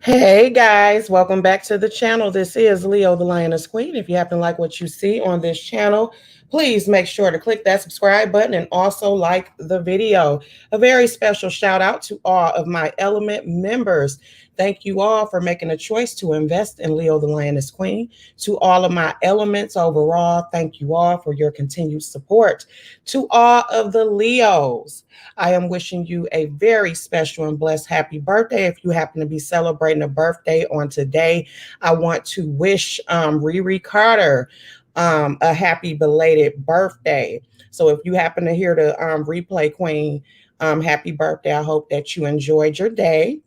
Hey guys, welcome back to the channel. This is Leo the Lioness Queen. If you happen to like what you see on this channel, please make sure to click that subscribe button and also like the video. A very special shout out to all of my Element members. Thank you all for making a choice to invest in Leo the Lioness Queen. To all of my elements overall, thank you all for your continued support. To all of the Leos, I am wishing you a very special and blessed happy birthday. If you happen to be celebrating a birthday on today, I want to wish Riri Carter a happy belated birthday. So if you happen to hear the replay, Queen, happy birthday. I hope that you enjoyed your day.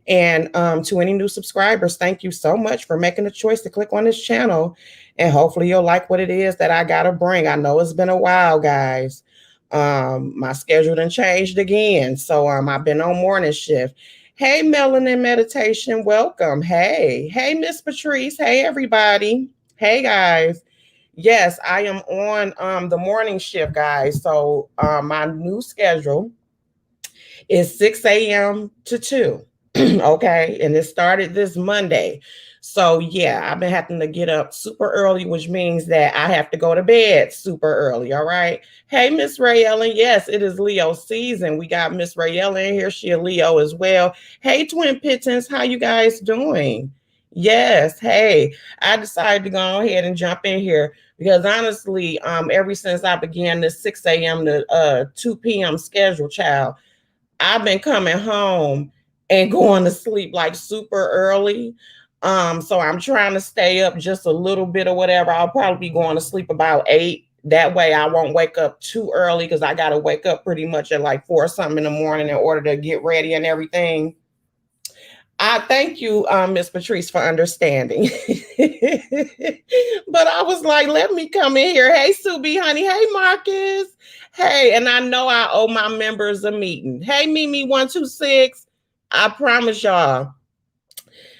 And to any new subscribers, thank you so much for making the choice to click on this channel. And hopefully you'll like what it is that I got to bring. I know it's been a while, guys. My schedule done changed again. So I've been on morning shift. Hey, Melanin Meditation, welcome. Hey, Miss Patrice. Hey, everybody. Hey, guys. Yes, I am on the morning shift, guys. So my new schedule is 6 a.m. to 2. Okay, and it started this Monday. So yeah, I've been having to get up super early, which means that I have to go to bed super early. All right. Hey, Miss Ray Ellen. Yes, it is Leo season. We got Miss Ray Ellen here. She a Leo as well. Hey, Twin Pittons, how you guys doing? Yes. Hey, I decided to go ahead and jump in here because honestly, ever since I began this 6 a.m. to 2 p.m. schedule, child, I've been coming home and going to sleep like super early. So I'm trying to stay up just a little bit or whatever. I'll probably be going to sleep about 8. That way I won't wake up too early because I got to wake up pretty much at like 4 something in the morning in order to get ready and everything. I thank you, Miss Patrice, for understanding. But I was like, let me come in here. Hey, Subi, honey. Hey, Marcus. Hey, and I know I owe my members a meeting. Hey, Mimi126. I promise y'all,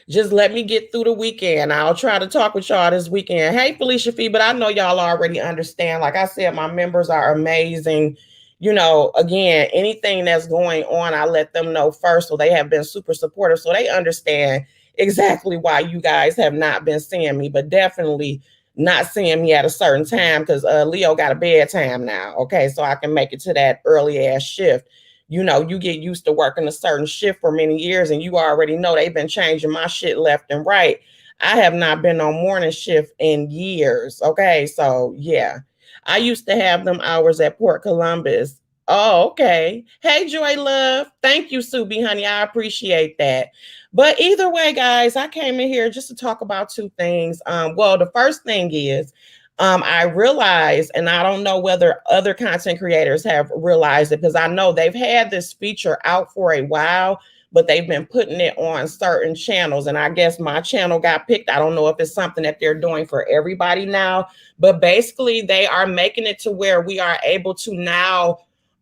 just let me get through the weekend. I'll try to talk with y'all this weekend. Hey, Felicia Fee, but I know y'all already understand. Like I said, my members are amazing. You know, again, anything that's going on, I let them know first. So they have been super supportive. So they understand exactly why you guys have not been seeing me, but definitely not seeing me at a certain time because Leo got a bedtime now. Okay, so I can make it to that early ass shift. You know, you get used to working a certain shift for many years and you already know they've been changing my shit left and right. I have not been on morning shift in years. Okay, so yeah. I used to have them hours at Port Columbus. Oh, okay. Hey, Joy Love. Thank you, Subi, honey. I appreciate that. But either way, guys, I came in here just to talk about two things. Well, the first thing is I realized, and I don't know whether other content creators have realized it because I know they've had this feature out for a while, but they've been putting it on certain channels. And I guess my channel got picked. I don't know if it's something that they're doing for everybody now, but basically they are making it to where we are able to now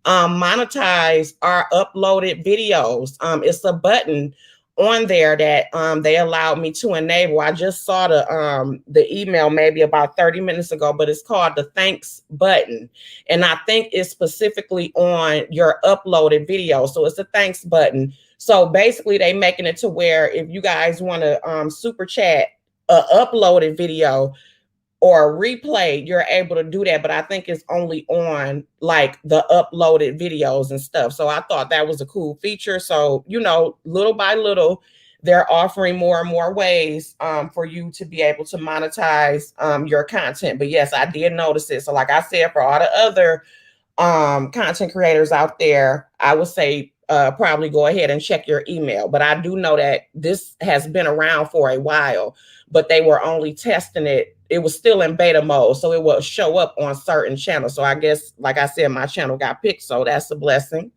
monetize our uploaded videos. It's a button on there that they allowed me to enable. I just saw the email maybe about 30 minutes ago, but it's called the thanks button. And I think it's specifically on your uploaded video. So it's a thanks button. So basically they making it to where if you guys want to super chat a uploaded video or a replay, you're able to do that. But I think it's only on like the uploaded videos and stuff. So I thought that was a cool feature. So, you know, little by little, they're offering more and more ways for you to be able to monetize your content. But yes, I did notice it. So like I said, for all the other content creators out there, I would say probably go ahead and check your email. But I do know that this has been around for a while, but they were only testing it. It was still in beta mode, so it will show up on certain channels. So I guess, like I said, my channel got picked, so that's a blessing.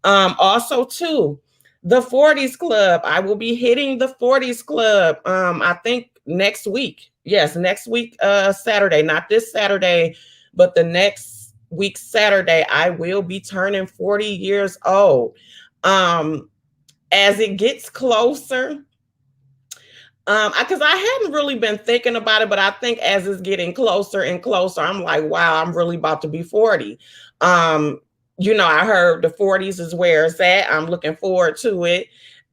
Also, too, the 40s Club. I will be hitting the 40s Club, I think next week. Yes, next week, Saturday. Not this Saturday, but the next week, Saturday, I will be turning 40 years old. As it gets closer, because I hadn't really been thinking about it, but I think as it's getting closer and closer, I'm like, wow, I'm really about to be 40. You know, I heard the 40s is where it's at. I'm looking forward to it.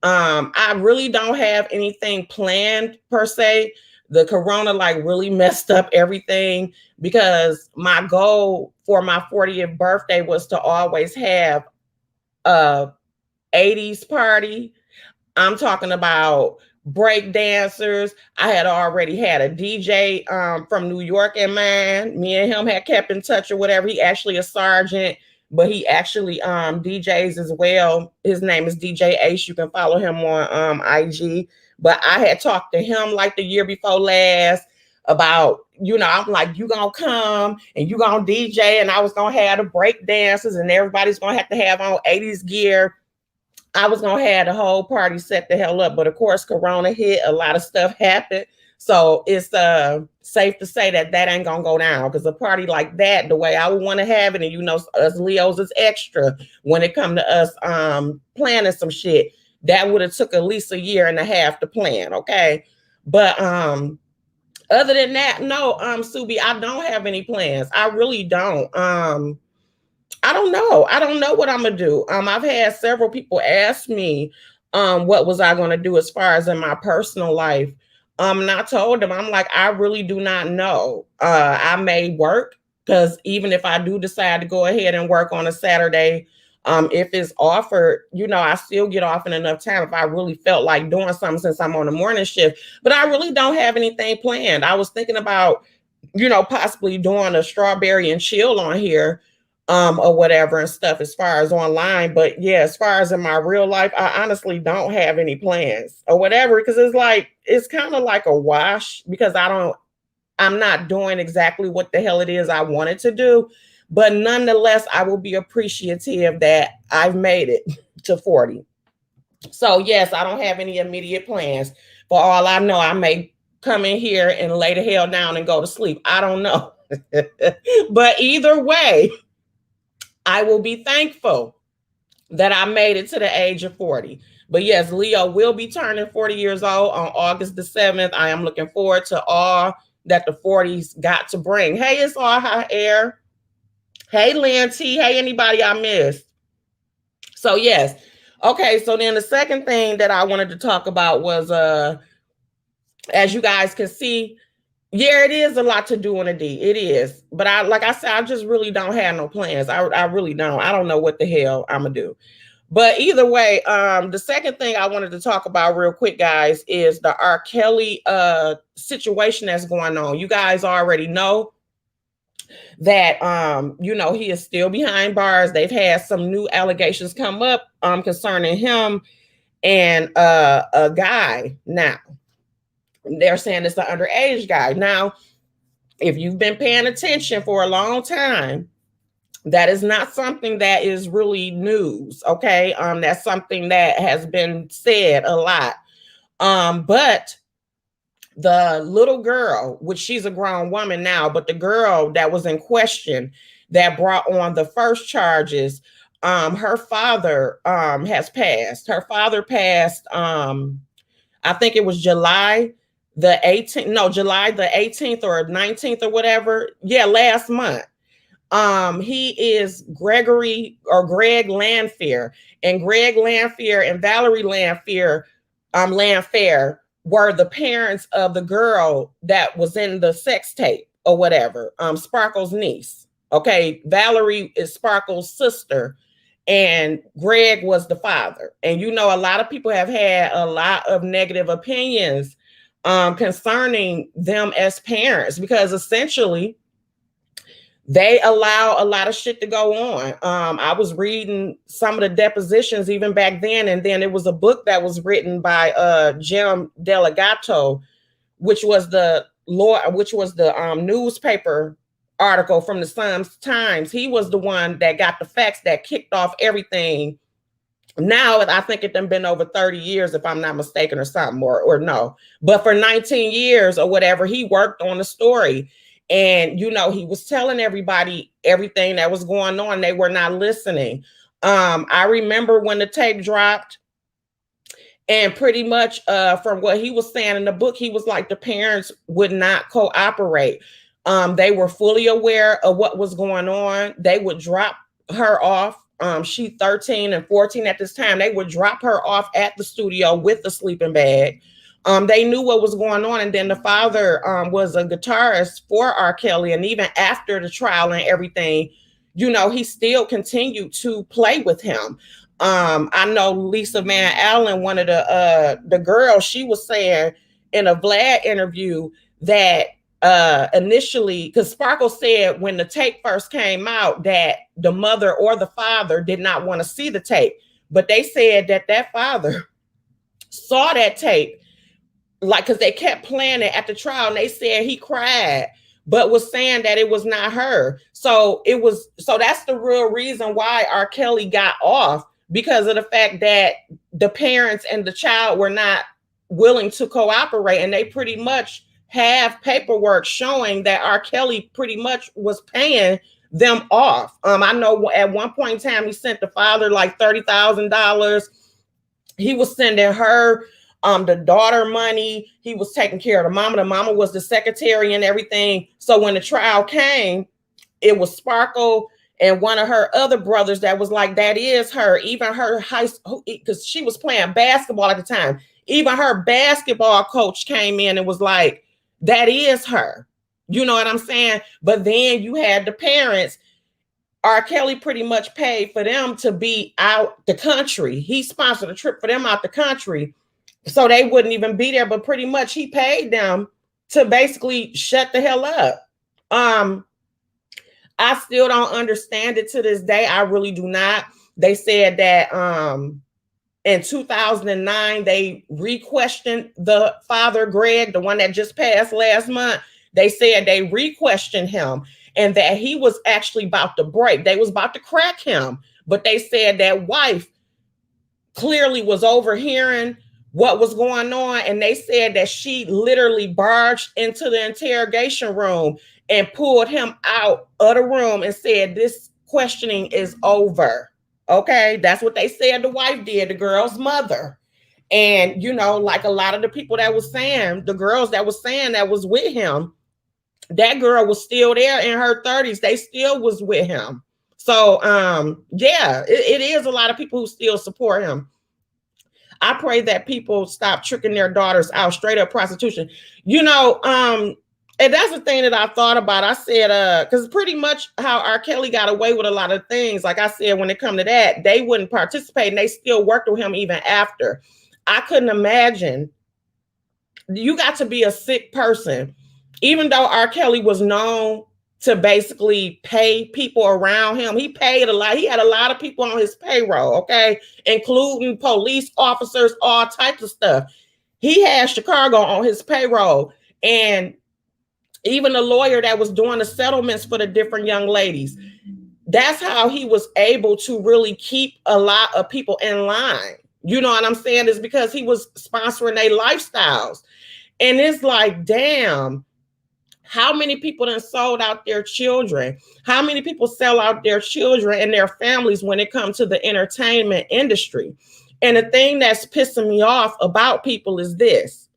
I really don't have anything planned per se. The corona like really messed up everything because my goal for my 40th birthday was to always have a 80s party. I'm talking about break dancers. I had already had a DJ from New York in mind. Me and him had kept in touch or whatever. He actually a sergeant, but he actually DJs as well. His name is DJ Ace. You can follow him on IG. But I had talked to him like the year before last about, I'm like, you gonna come and you gonna DJ, and I was gonna have the break dances and everybody's gonna have to have on 80s gear. I was gonna have the whole party set the hell up, but of course, Corona hit. A lot of stuff happened, so it's safe to say that ain't gonna go down. Because a party like that, the way I would want to have it, and us Leos is extra when it come to us planning some shit. That would have took at least a year and a half to plan. Okay, but other than that, no, Subi, I don't have any plans. I really don't. I don't know. I don't know what I'm gonna do. I've had several people ask me, what was I gonna do as far as in my personal life. And I told them, I'm like, I really do not know. I may work because even if I do decide to go ahead and work on a Saturday, if it's offered, I still get off in enough time if I really felt like doing something since I'm on the morning shift. But I really don't have anything planned. I was thinking about, possibly doing a strawberry and chill on here or whatever and stuff as far as online. But yeah, as far as in my real life, I honestly don't have any plans or whatever, because it's kind of like a wash because I'm not doing exactly what the hell it is I wanted to do. But nonetheless, I will be appreciative that I've made it to 40. So yes, I don't have any immediate plans. For all I know, I may come in here and lay the hell down and go to sleep. I don't know. But either way, I will be thankful that I made it to the age of 40. But yes, Leo will be turning 40 years old on August the 7th. I am looking forward to all that the 40s got to bring. Hey, it's all hot air. Hey, Lynn T. Hey, anybody I missed? So yes. Okay, so then the second thing that I wanted to talk about was, as you guys can see, yeah, it is a lot to do in a D. It is. But like I said, I just really don't have no plans. I really don't. I don't know what the hell I'm going to do. But either way, the second thing I wanted to talk about real quick, guys, is the R.Kelly situation that's going on. You guys already know that, he is still behind bars. They've had some new allegations come up concerning him and a guy now. They're saying it's an underage guy. Now, if you've been paying attention for a long time, that is not something that is really news. Okay. That's something that has been said a lot. But the little girl, which she's a grown woman now, but the girl that was in question that brought on the first charges, her father has passed. Her father passed, I think it was July the 18th or 19th or whatever. Yeah, last month. He is Greg Lanfair, and Greg Lanfair and Valerie Lanfair were the parents of the girl that was in the sex tape or whatever. Sparkle's niece. Okay, Valerie is Sparkle's sister, and Greg was the father. And a lot of people have had a lot of negative opinions concerning them as parents, because essentially they allow a lot of shit to go on. I was reading some of the depositions even back then, and then it was a book that was written by Jim Delgado, which was the newspaper article from the Sun-Times. He was the one that got the facts that kicked off everything. Now, I think it done been over 30 years, if I'm not mistaken, or something, or no. But for 19 years or whatever, he worked on the story. And, he was telling everybody everything that was going on. They were not listening. I remember when the tape dropped, and pretty much from what he was saying in the book, he was like, the parents would not cooperate. They were fully aware of what was going on. They would drop her off She 13 and 14 at this time. They would drop her off at the studio with the sleeping bag. They knew what was going on. And then the father was a guitarist for R. Kelly. And even after the trial and everything, you know, he still continued to play with him. I know Lisa Van Allen, one of the girls, she was saying in a Vlad interview that initially, because Sparkle said when the tape first came out that the mother or the father did not want to see the tape, but they said that that father saw that tape, like, because they kept playing it at the trial, and they said he cried, but was saying that it was not her. So that's the real reason why R. Kelly got off, because of the fact that the parents and the child were not willing to cooperate, and they pretty much have paperwork showing that R. Kelly pretty much was paying them off. I know at one point in time he sent the father like $30,000. He was sending her the daughter money. He was taking care of the mama. The mama was the secretary and everything. So when the trial came, it was Sparkle and one of her other brothers that was like, that is her. Even her high school, because she was playing basketball at the time. Even her basketball coach came in and was like, that is her. You know what I'm saying? But then you had the parents. R. Kelly pretty much paid for them to be out the country. He sponsored a trip for them out the country, so they wouldn't even be there. But pretty much he paid them to basically shut the hell up. I still don't understand it to this day. I really do not. They said that in 2009, they re-questioned the father, Greg, the one that just passed last month. They said they re-questioned him and that he was actually about to break. They was about to crack him. But they said that wife clearly was overhearing what was going on. And they said that she literally barged into the interrogation room and pulled him out of the room and said, this questioning is over. Okay, that's what they said the wife did, the girl's mother. And, you know, like a lot of the people that was saying, the girls that was saying that was with him, that girl was still there in her 30s. They still was with him. So, yeah, it is a lot of people who still support him. I pray that people stop tricking their daughters out, straight up prostitution. You know, and that's the thing that I thought about. I said, because pretty much how R. Kelly got away with a lot of things, like I said, when it come to that, they wouldn't participate and they still worked with him even after. I couldn't imagine. You got to be a sick person. Even though R. Kelly was known to basically pay people around him, he paid a lot. He had a lot of people on his payroll, okay, including police officers, all types of stuff. He had Chicago on his payroll, and even the lawyer that was doing the settlements for the different young ladies. That's how he was able to really keep a lot of people in line. You know what I'm saying? Is because he was sponsoring their lifestyles. And it's like, damn, how many people done sold out their children? How many people sell out their children and their families when it comes to the entertainment industry? And the thing that's pissing me off about people is this,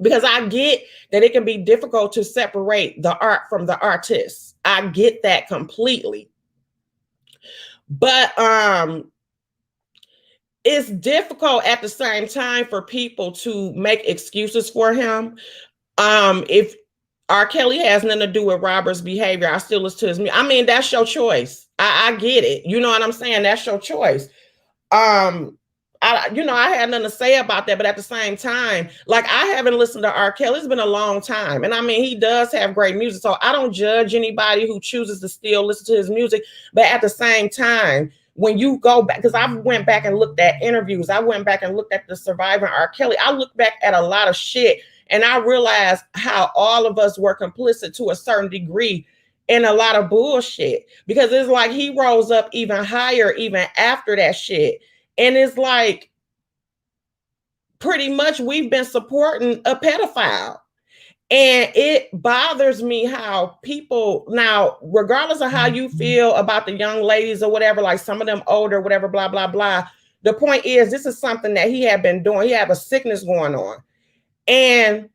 because I get that it can be difficult to separate the art from the artist. I get that completely. But it's difficult at the same time for people to make excuses for him. If R. Kelly has nothing to do with Robert's behavior, I still listen to his music. I mean, that's your choice. I get it. You know what I'm saying? That's your choice. I had nothing to say about that, but at the same time, like, I haven't listened to R. Kelly. It's been a long time. And I mean, he does have great music. So I don't judge anybody who chooses to still listen to his music. But at the same time, when you go back, because I went back and looked at interviews, I went back and looked at the surviving R. Kelly. I looked back at a lot of shit and I realized how all of us were complicit to a certain degree in a lot of bullshit, because it's like he rose up even higher even after that shit. And it's like, pretty much we've been supporting a pedophile. And it bothers me how people now, regardless of how you feel about the young ladies or whatever, like some of them older, whatever, blah, blah, blah. The point is, this is something that he had been doing. He had a sickness going on. And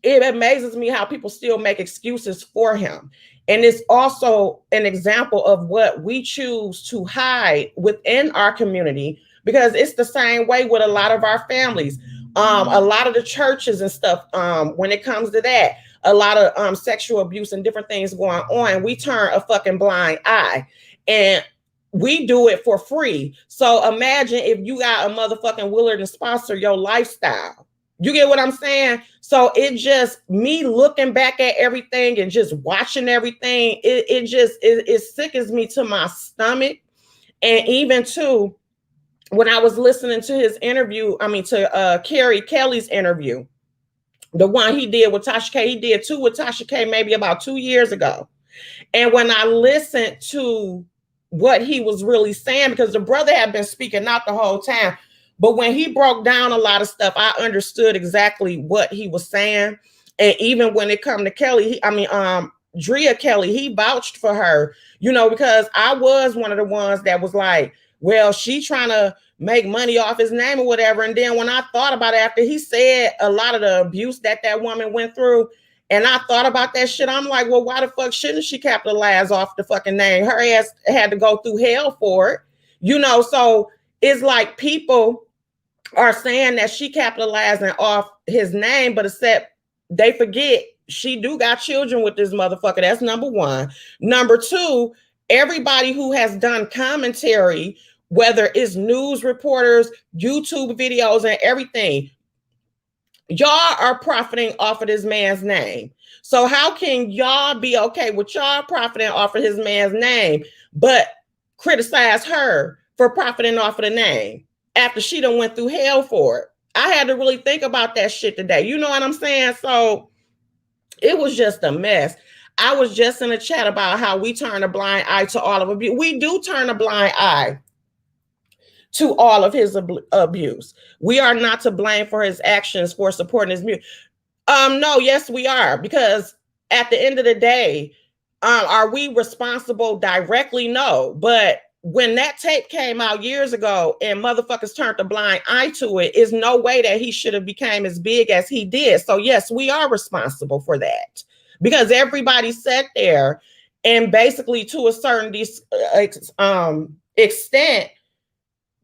it amazes me how people still make excuses for him. And it's also an example of what we choose to hide within our community, because it's the same way with a lot of our families. A lot of the churches and stuff, when it comes to that, a lot of sexual abuse and different things going on, we turn a fucking blind eye. And we do it for free. So imagine if you got a motherfucking willing to sponsor your lifestyle. You get what I'm saying? So it just, me looking back at everything and just watching everything, it sickens me to my stomach. And even too, when I was listening to his interview, to R.Kelly's interview, the one he did with Tasha K, he did two with Tasha K maybe about 2 years ago. And when I listened to what he was really saying, because the brother had been speaking out the whole time, but when he broke down a lot of stuff, I understood exactly what he was saying. And even when it come to Kelly, Drea Kelly, he vouched for her, because I was one of the ones that was like, well, she trying to make money off his name or whatever. And then when I thought about it, after he said a lot of the abuse that woman went through, and I thought about that shit, I'm like, well, why the fuck shouldn't she capitalize off the fucking name? Her ass had to go through hell for it, so it's like people are saying that she capitalizing off his name, but except they forget she do got children with this motherfucker. That's number one. Number two, everybody who has done commentary, whether it's news reporters, YouTube videos, and everything, y'all are profiting off of this man's name. So how can y'all be okay with y'all profiting off of his man's name, but criticize her for profiting off of the name after she done went through hell for it? I had to really think about that shit today. You know what I'm saying? So it was just a mess. I was just in a chat about how we turn a blind eye to all of abuse. We do turn a blind eye to all of his abuse. We are not to blame for his actions for supporting his music. No, yes, we are, because at the end of the day, are we responsible directly? No, but when that tape came out years ago and motherfuckers turned a blind eye to it, is no way that he should have became as big as he did. So yes, we are responsible for that, because everybody sat there and basically to a certain extent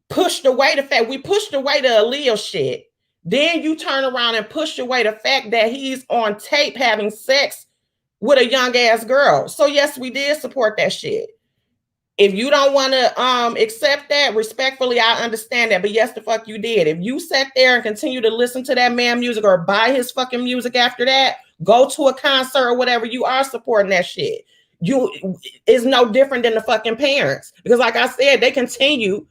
pushed away the fact, we pushed away the Aaliyah shit. Then you turn around and push away the fact that he's on tape having sex with a young ass girl. So yes, we did support that shit. If you don't want to accept that, respectfully, I understand that. But yes, the fuck you did. If you sat there and continue to listen to that man music or buy his fucking music after that, go to a concert or whatever, you are supporting that shit. It's no different than the fucking parents. Because like I said, they continue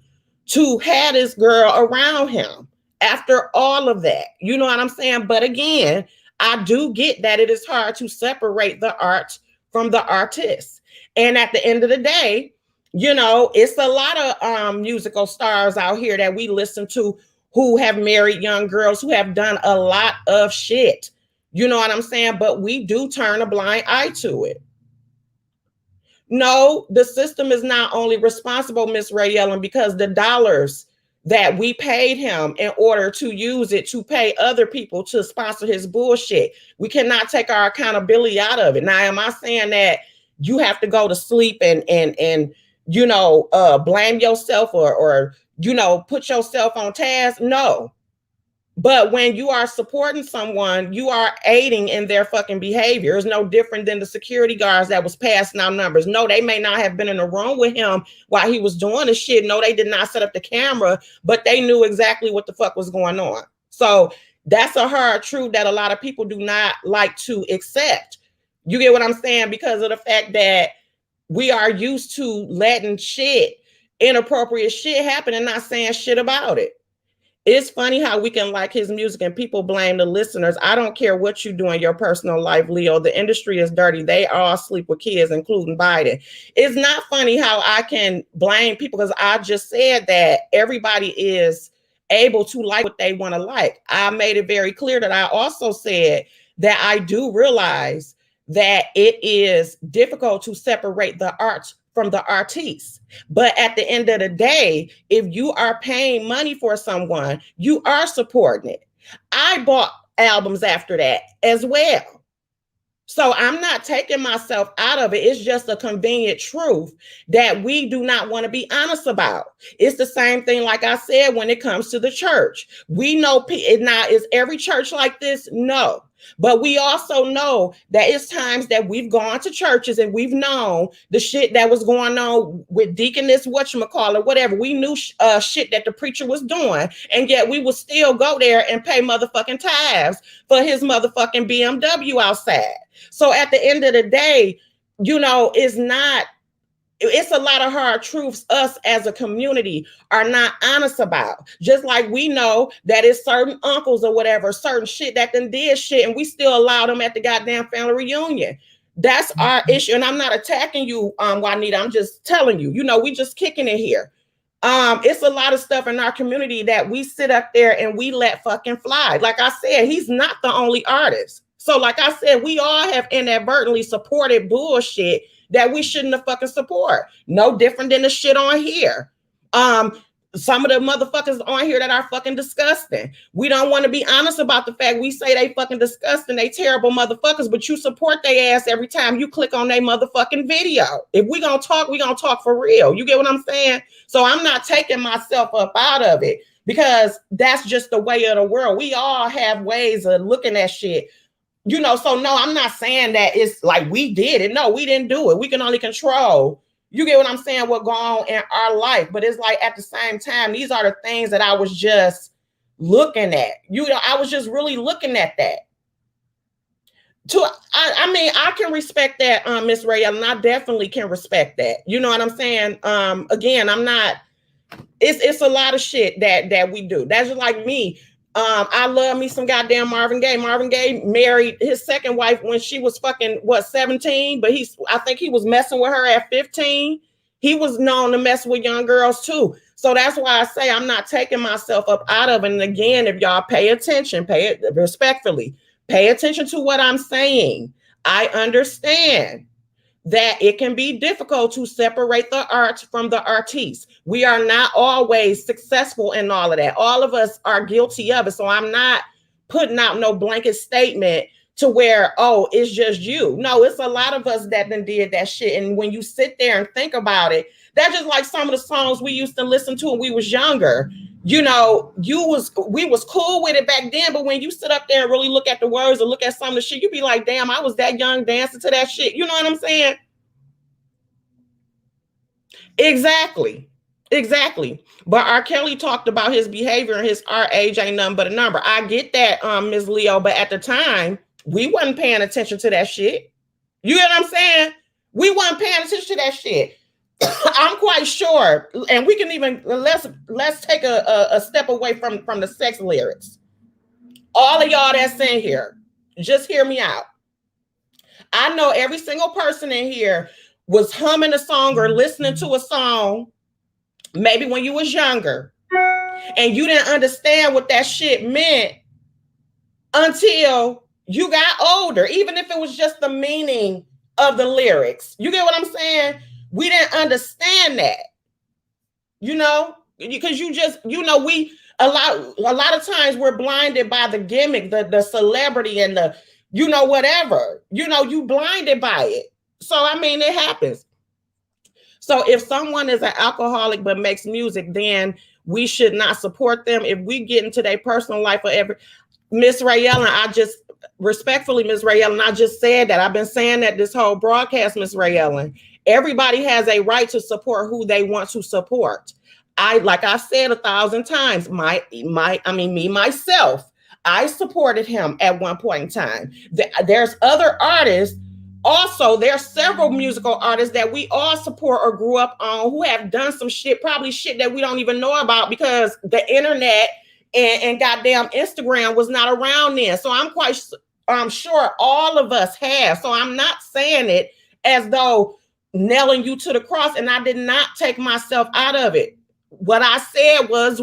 to have this girl around him after all of that. You know what I'm saying? But again, I do get that it is hard to separate the art from the artist. And at the end of the day, it's a lot of musical stars out here that we listen to who have married young girls, who have done a lot of shit. You know what I'm saying? But we do turn a blind eye to it. No, the system is not only responsible, Miss Ray Ellen, because the dollars that we paid him in order to use it to pay other people to sponsor his bullshit, we cannot take our accountability out of it. Now, am I saying that you have to go to sleep and blame yourself or put yourself on task? No. But when you are supporting someone, you are aiding in their fucking behavior. It's no different than the security guards that was passing out numbers. No, they may not have been in the room with him while he was doing the shit. No, they did not set up the camera, but they knew exactly what the fuck was going on. So that's a hard truth that a lot of people do not like to accept. You get what I'm saying? Because of the fact that we are used to letting inappropriate shit happen and not saying shit about it. It's funny how we can like his music and people blame the listeners. I don't care what you do in your personal life, Leo. The industry is dirty. They all sleep with kids, including Biden. It's not funny how I can blame people, because I just said that everybody is able to like what they want to like. I made it very clear that I also said that I do realize that it is difficult to separate the art from the artiste. But at the end of the day, if you are paying money for someone, you are supporting it. I bought albums after that as well. So I'm not taking myself out of it. It's just a convenient truth that we do not want to be honest about. It's the same thing, like I said, when it comes to the church. We know now, is every church like this? No. But we also know that it's times that we've gone to churches and we've known the shit that was going on with deaconess, whatchamacallit, whatever. We knew shit that the preacher was doing, and yet we would still go there and pay motherfucking tithes for his motherfucking BMW outside. So at the end of the day, you know, it's a lot of hard truths us as a community are not honest about. Just like we know that it's certain uncles or whatever, certain shit that then did shit, and we still allow them at the goddamn family reunion. That's our issue. And I'm not attacking you, Juanita. I'm just telling you, you know, we just kicking it here. It's a lot of stuff in our community that we sit up there and we let fucking fly. Like I said, he's not the only artist. So like I said, we all have inadvertently supported bullshit that we shouldn't have fucking support. No different than the shit on here. Some of the motherfuckers on here that are fucking disgusting. We don't want to be honest about the fact we say they fucking disgusting, they terrible motherfuckers, but you support their ass every time you click on their motherfucking video. If we gonna talk for real. You get what I'm saying? So I'm not taking myself up out of it because that's just the way of the world. We all have ways of looking at shit. You know, so no, I'm not saying that it's like we did it. No, we didn't do it. We can only control, you get what I'm saying, what going on in our life. But it's like at the same time, these are the things that I was just looking at. You know, I was just really looking at that. I mean, I can respect that, Miss Rayella, and I definitely can respect that. You know what I'm saying? Again, I'm not, it's a lot of shit that we do. That's just like me. I love me some goddamn Marvin Gaye. Marvin Gaye married his second wife when she was fucking 17, but I think he was messing with her at 15. He was known to mess with young girls too. So that's why I say I'm not taking myself up out of it. And again, if y'all pay attention, pay it respectfully, pay attention to what I'm saying. I understand that it can be difficult to separate the art from the artiste. We are not always successful in all of that. All of us are guilty of it. So I'm not putting out no blanket statement to where, oh, it's just you. No, it's a lot of us that then did that shit. And when you sit there and think about it, that's just like some of the songs we used to listen to when we was younger. You know, we was cool with it back then, but when you sit up there and really look at the words or look at some of the shit, you be like, damn, I was that young dancing to that shit. You know what I'm saying? Exactly. But R.Kelly talked about his behavior and his art age ain't nothing but a number. I get that, Ms. Leo, but at the time, we wasn't paying attention to that shit. You get what I'm saying? We wasn't paying attention to that shit. I'm quite sure, and we can even let's take a step away from the sex lyrics. All of y'all that's in here, just hear me out. I know every single person in here was humming a song or listening to a song, maybe when you was younger, and you didn't understand what that shit meant until you got older, even if it was just the meaning of the lyrics. You get what I'm saying? We didn't understand that, you know, because you just, you know, a lot of times we're blinded by the gimmick, the celebrity and the, you know, whatever, you know, you blinded by it. So, I mean, it happens. So if someone is an alcoholic but makes music, then we should not support them. If we get into their personal life or every, Miss Rayella, I just respectfully, Miss Rayella, I just said that. I've been saying that this whole broadcast, Miss Rayella. Everybody has a right to support who they want to support. Like I said 1,000 times, me myself, I supported him at one point in time. There's other artists. Also, there's several musical artists that we all support or grew up on who have done some shit, probably shit that we don't even know about because the internet and goddamn Instagram was not around then. So I'm sure all of us have. So I'm not saying it as though nailing you to the cross, and I did not take myself out of it. What I said was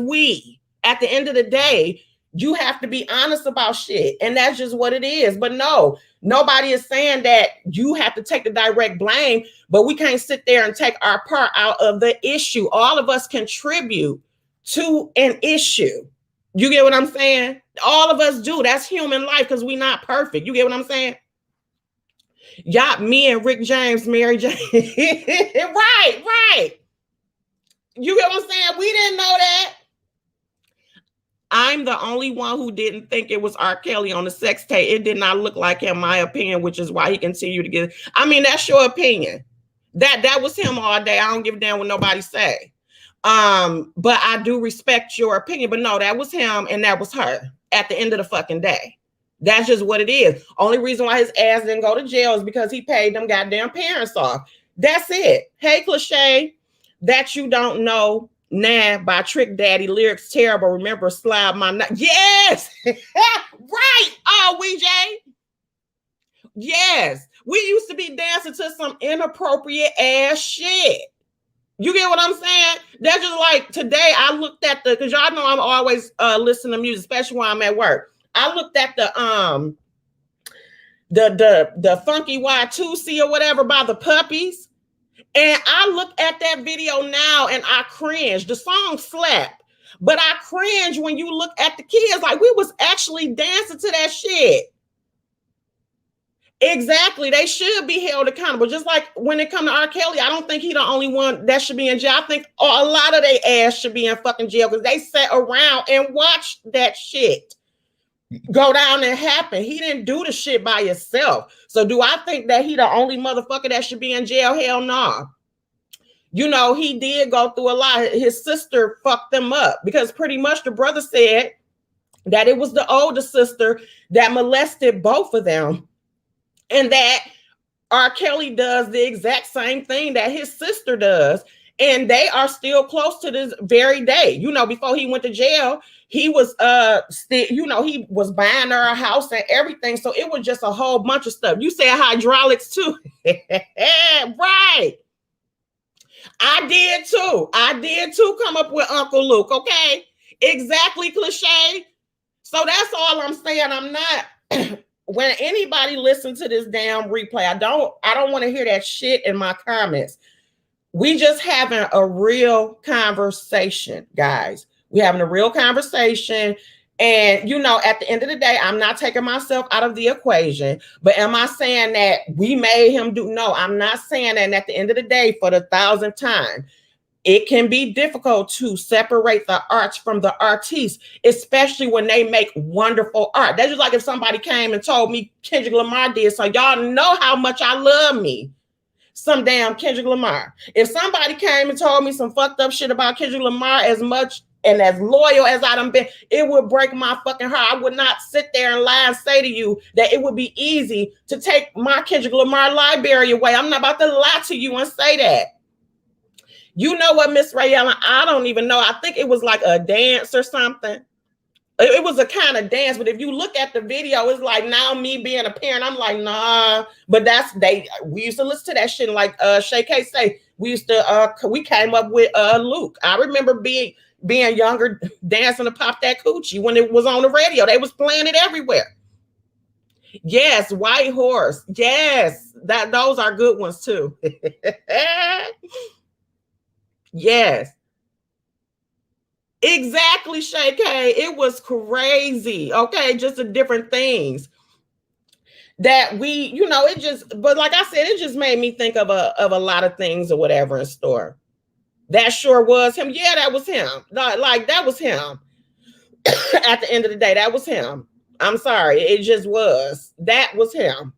at the end of the day, you have to be honest about shit. And that's just what it is. But no, nobody is saying that you have to take the direct blame, but we can't sit there and take our part out of the issue. All of us contribute to an issue. You get what I'm saying? All of us do. That's human life because we're not perfect. You get what I'm saying? Y'all, me and Rick James, Mary Jane. Right. You get what I'm saying? We didn't know that. I'm the only one who didn't think it was R.Kelly on the sex tape. It did not look like him, my opinion, which is why he continued to get. I mean, that's your opinion. That was him all day. I don't give a damn what nobody say. But I do respect your opinion. But no, that was him and that was her at the end of the fucking day. That's just what it is. Only reason why his ass didn't go to jail is because he paid them goddamn parents off. That's it. Hey, cliche, that you don't know. Nah, by Trick Daddy, lyrics terrible. Remember, slide my yes, right. Oh, WeJ. Yes, we used to be dancing to some inappropriate ass shit. You get what I'm saying? That's just like today. I looked at because y'all know I'm always listening to music, especially when I'm at work. I looked at the Funky Y2C or whatever by the Puppies. And I look at that video now and I cringe. The song slap, but I cringe when you look at the kids like we was actually dancing to that shit. Exactly. They should be held accountable. Just like when it comes to R.Kelly, I don't think he's the only one that should be in jail. I think a lot of their ass should be in fucking jail because they sat around and watched that shit go down and happen. He didn't do the shit by himself. So do I think that he the only motherfucker that should be in jail? Hell no. You know, he did go through a lot. His sister fucked them up because pretty much the brother said that it was the older sister that molested both of them and that R.Kelly does the exact same thing that his sister does. And they are still close to this very day. You know, before he went to jail, he was still, you know, he was buying her a house and everything. So it was just a whole bunch of stuff. You said hydraulics too. Right. I did too come up with Uncle Luke, okay? Exactly, cliche. So that's all I'm saying. I'm not when anybody listens to this damn replay, I don't want to hear that shit in my comments. We just having a real conversation, guys. We having a real conversation. And, you know, at the end of the day, I'm not taking myself out of the equation. But am I saying that we made him do? No, I'm not saying that. And at the end of the day, for the 1,000th time, it can be difficult to separate the arts from the artiste, especially when they make wonderful art. That's just like if somebody came and told me Kendrick Lamar did. So y'all know how much I love me some damn Kendrick Lamar. If somebody came and told me some fucked up shit about Kendrick Lamar as much and as loyal as I done been, it would break my fucking heart. I would not sit there and lie and say to you that it would be easy to take my Kendrick Lamar library away. I'm not about to lie to you and say that. You know what, Miss Ray Allen? I don't even know. I think it was like a dance or something. It was a kind of dance, but if you look at the video, it's like now me being a parent, I'm like, nah. But we used to listen to that shit. Like Shay K say, we came up with Luke. I remember being younger, dancing to Pop That Coochie when it was on the radio. They was playing it everywhere. Yes, White Horse. Yes, those are good ones too. Yes. Exactly, Shay K. It was crazy. Okay, just the different things that we, you know, but like I said, it just made me think of a lot of things or whatever in store. That sure was him. Yeah, that was him. Like that was him. At the end of the day, that was him. I'm sorry, it just was. That was him.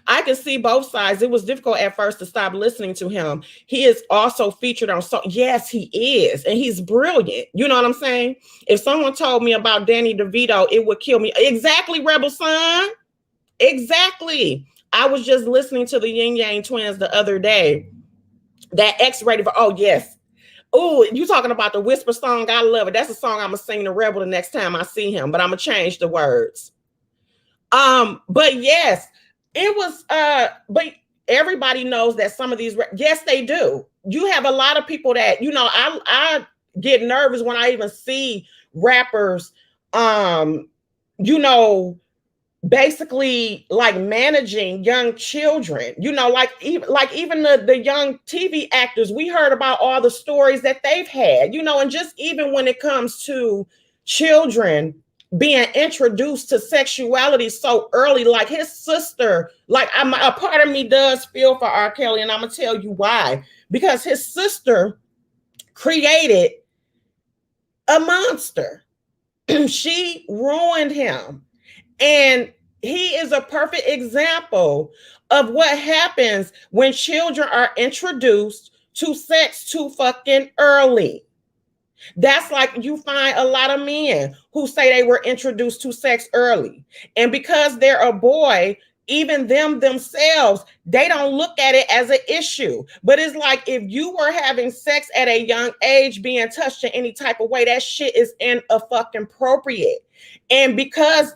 I can see both sides. It was difficult at first to stop listening to him. He is also featured on yes, he is. And he's brilliant. You know what I'm saying? If someone told me about Danny DeVito, it would kill me. Exactly, Rebel Son. Exactly. I was just listening to the Yin Yang Twins the other day. That X-rated, oh yes. Oh, you talking about the Whisper song? I love it. That's a song I'm gonna sing to Rebel the next time I see him, but I'm gonna change the words. But yes, it was, but everybody knows that some of these, yes, they do. You have a lot of people that, you know, I get nervous when I even see rappers, you know, basically like managing young children, like even the young TV actors. We heard about all the stories that they've had, and just even when it comes to children being introduced to sexuality so early, like his sister, like a part of me does feel for R. Kelly, and I'm gonna tell you why. Because his sister created a monster. She ruined him. And he is a perfect example of what happens when children are introduced to sex too fucking early. That's like you find a lot of men who say they were introduced to sex early. And because they're a boy, even themselves, they don't look at it as an issue. But it's like if you were having sex at a young age, being touched in any type of way, that shit is in a fucking appropriate. And because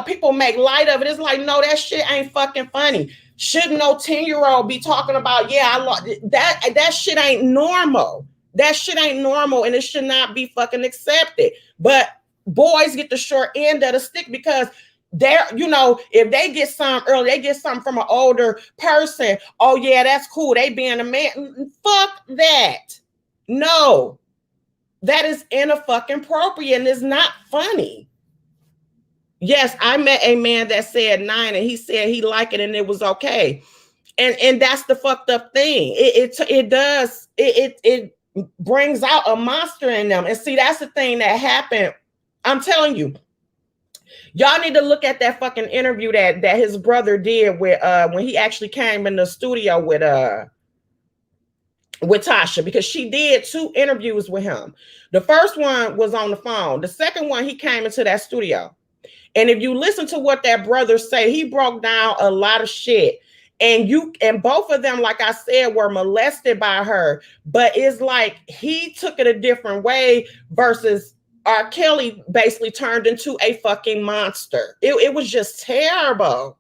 people make light of it, it's like, no, that shit ain't fucking funny. Shouldn't no 10-year-old be talking about, yeah, that shit ain't normal. That shit ain't normal, and it should not be fucking accepted. But boys get the short end of the stick because they're, if they get something early, they get something from an older person. Oh yeah, that's cool. They being a man. Fuck that. No, that is inappropriate and it's not funny. Yes, I met a man that said 9 and he said he liked it and it was okay. And that's the fucked up thing. It brings out a monster in them. And see, that's the thing that happened. I'm telling you, y'all need to look at that fucking interview that his brother did with when he actually came in the studio with Tasha, because she did 2 interviews with him. The first one was on the phone. The second one, he came into that studio. And if you listen to what that brother say, he broke down a lot of shit. And both of them, like I said, were molested by her. But it's like he took it a different way versus R. Kelly basically turned into a fucking monster. It was just terrible.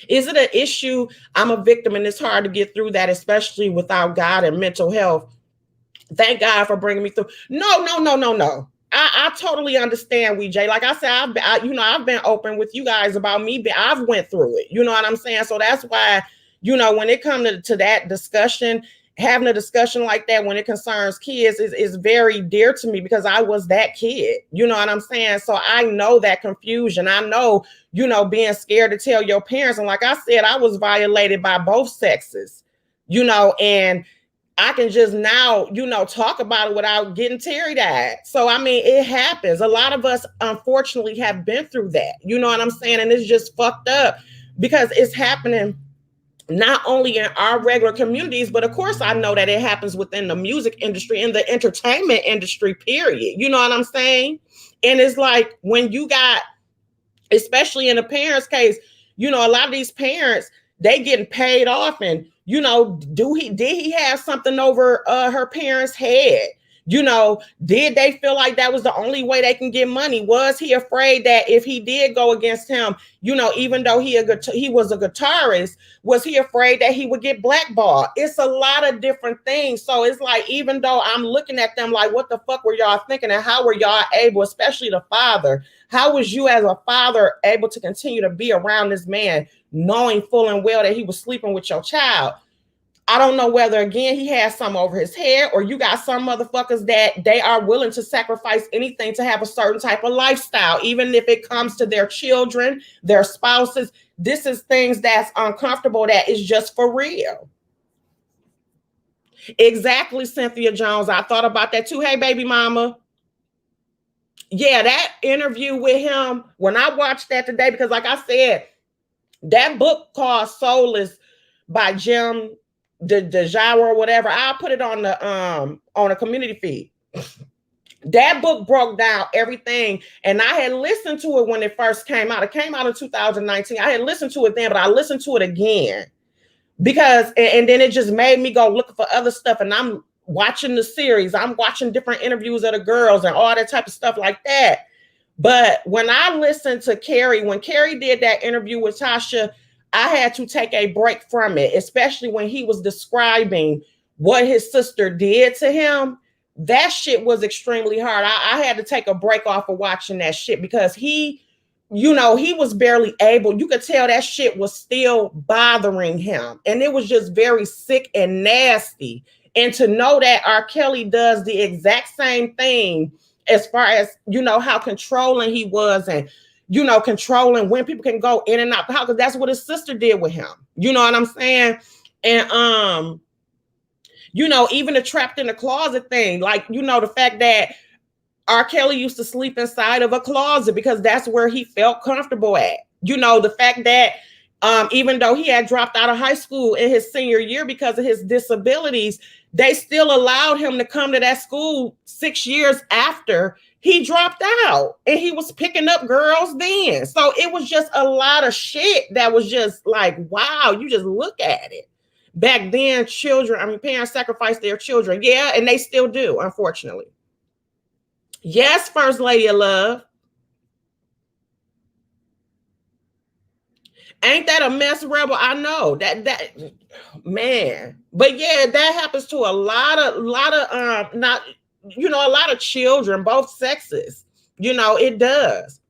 Is it an issue? I'm a victim and it's hard to get through that, especially without God and mental health. Thank God for bringing me through. No. I totally understand, WeJ. Like I said, I've been open with you guys about me, but I've went through it. You know what I'm saying? So that's why, when it comes to that discussion, having a discussion like that when it concerns kids is very dear to me because I was that kid. You know what I'm saying? So I know that confusion. I know, being scared to tell your parents. And like I said, I was violated by both sexes, and I can just now, talk about it without getting teary-eyed. So, I mean, it happens. A lot of us, unfortunately, have been through that. You know what I'm saying? And it's just fucked up because it's happening not only in our regular communities, but of course, I know that it happens within the music industry, in the entertainment industry, period. You know what I'm saying? And it's like when you got, especially in the parents' case, a lot of these parents, they getting paid off and, did he have something over her parents' head? Did they feel like that was the only way they can get money? Was he afraid that if he did go against him, even though he was a guitarist, was he afraid that he would get blackballed? It's a lot of different things. So it's like, even though I'm looking at them like, what the fuck were y'all thinking? And how were y'all able, especially the father, how was you as a father able to continue to be around this man, knowing full and well that he was sleeping with your child? I don't know whether, again, he has some over his head or you got some motherfuckers that they are willing to sacrifice anything to have a certain type of lifestyle, even if it comes to their children, their spouses. This is things that's uncomfortable, that is just for real. Exactly, Cynthia Jones. I thought about that too. Hey, baby mama. Yeah, that interview with him, when I watched that today, because like I said, that book called Soulless by Jim DeJour or whatever, I'll put it on a community feed. That book broke down everything, and I had listened to it when it first came out. It came out in 2019. I had listened to it then, but I listened to it again because, and then it just made me go looking for other stuff. And I'm watching the series. I'm watching different interviews of the girls and all that type of stuff like that. But when I listened to Carrie, when Carrie did that interview with Tasha, I had to take a break from it, especially when he was describing what his sister did to him. That shit was extremely hard. I had to take a break off of watching that shit because he you know, he was barely able, you could tell that shit was still bothering him. And it was just very sick and nasty. And to know that R. Kelly does the exact same thing as far as, you know, how controlling he was and, you know, controlling when people can go in and out, because that's what his sister did with him. You know what I'm saying? And, you know, even the trapped in the closet thing, like, you know, the fact that R. Kelly used to sleep inside of a closet because that's where he felt comfortable at. You know, the fact that even though he had dropped out of high school in his senior year because of his disabilities, they still allowed him to come to that school 6 years after he dropped out, and he was picking up girls then. So it was just a lot of shit that was just like, wow, you just look at it. Back then, parents sacrificed their children. Yeah, and they still do, unfortunately. Yes, First Lady of Love. Ain't that a mess, Rebel? I know that man. But yeah, that happens to a lot of not, you know, a lot of children, both sexes. You know, it does.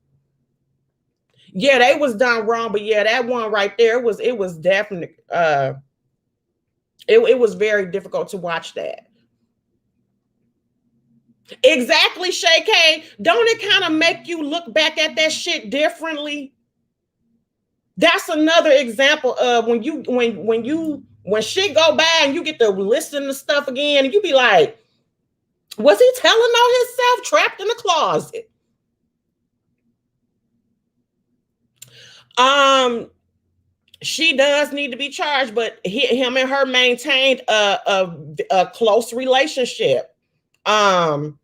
Yeah, they was done wrong, but yeah, that one right there it was definitely it was very difficult to watch that. Exactly, Shay K. Don't it kind of make you look back at that shit differently? That's another example of when shit go by and you get to listen to stuff again, and you be like, was he telling on himself, trapped in the closet? She does need to be charged, but him and her maintained a close relationship. And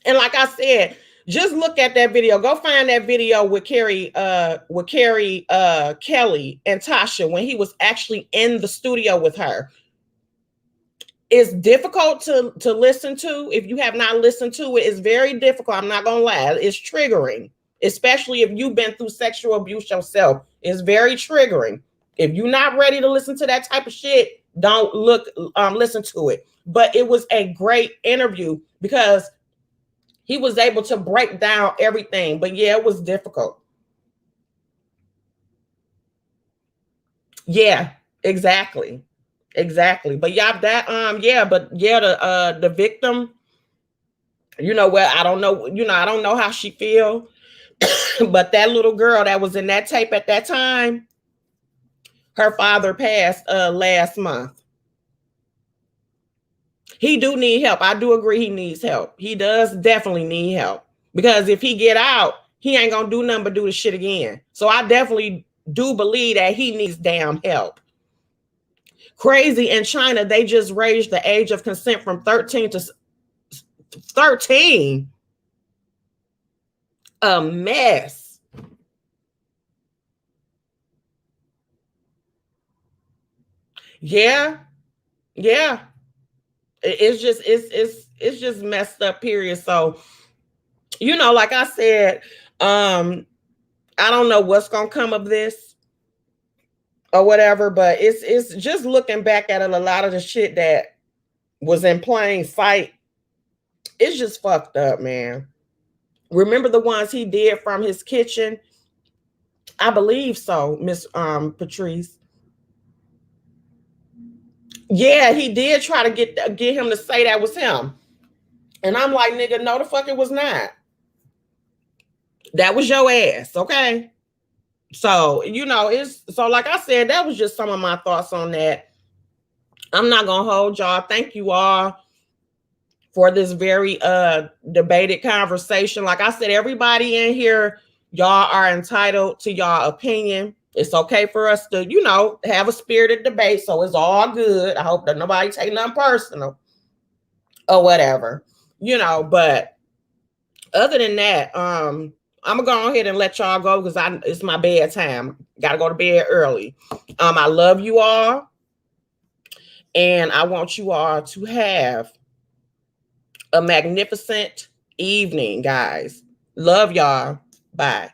like I said, just look at that video. Go find that video with Kelly and Tasha when he was actually in the studio with her. It's difficult to listen to. If you have not listened to it, it's very difficult. I'm not gonna lie. It's triggering, especially if you've been through sexual abuse yourself. It's very triggering. If you're not ready to listen to that type of shit, don't listen to it. But it was a great interview because he was able to break down everything. But yeah, it was difficult. Yeah, exactly. Exactly. But yeah, the victim, you know, well, I don't know, I don't know how she feel, but that little girl that was in that tape at that time, her father passed last month. He do need help. I do agree he needs help. He does definitely need help, because if he get out, he ain't gonna do nothing but do the shit again. So I definitely do believe that he needs damn help. Crazy, in China, they just raised the age of consent from 13 to 13. A mess. Yeah. Yeah. It's just messed up, period. So, you know, like I said, I don't know what's gonna come of this or whatever, but it's just looking back at it, a lot of the shit that was in plain sight, it's just fucked up, man. Remember the ones he did from his kitchen? I believe so, Miss Patrice. Yeah, he did try to get him to say that was him. And I'm like, nigga, no, the fuck it was not. That was your ass, okay? So, you know, like I said, that was just some of my thoughts on that. I'm not gonna hold y'all. Thank you all for this very debated conversation. Like I said, everybody in here, y'all are entitled to y'all opinion. It's okay for us to, you know, have a spirited debate. So it's all good. I hope that nobody take nothing personal or whatever, you know. But other than that, I'm gonna go ahead and let y'all go because it's my bedtime. Gotta go to bed early. I love you all, and I want you all to have a magnificent evening, guys. Love y'all. Bye.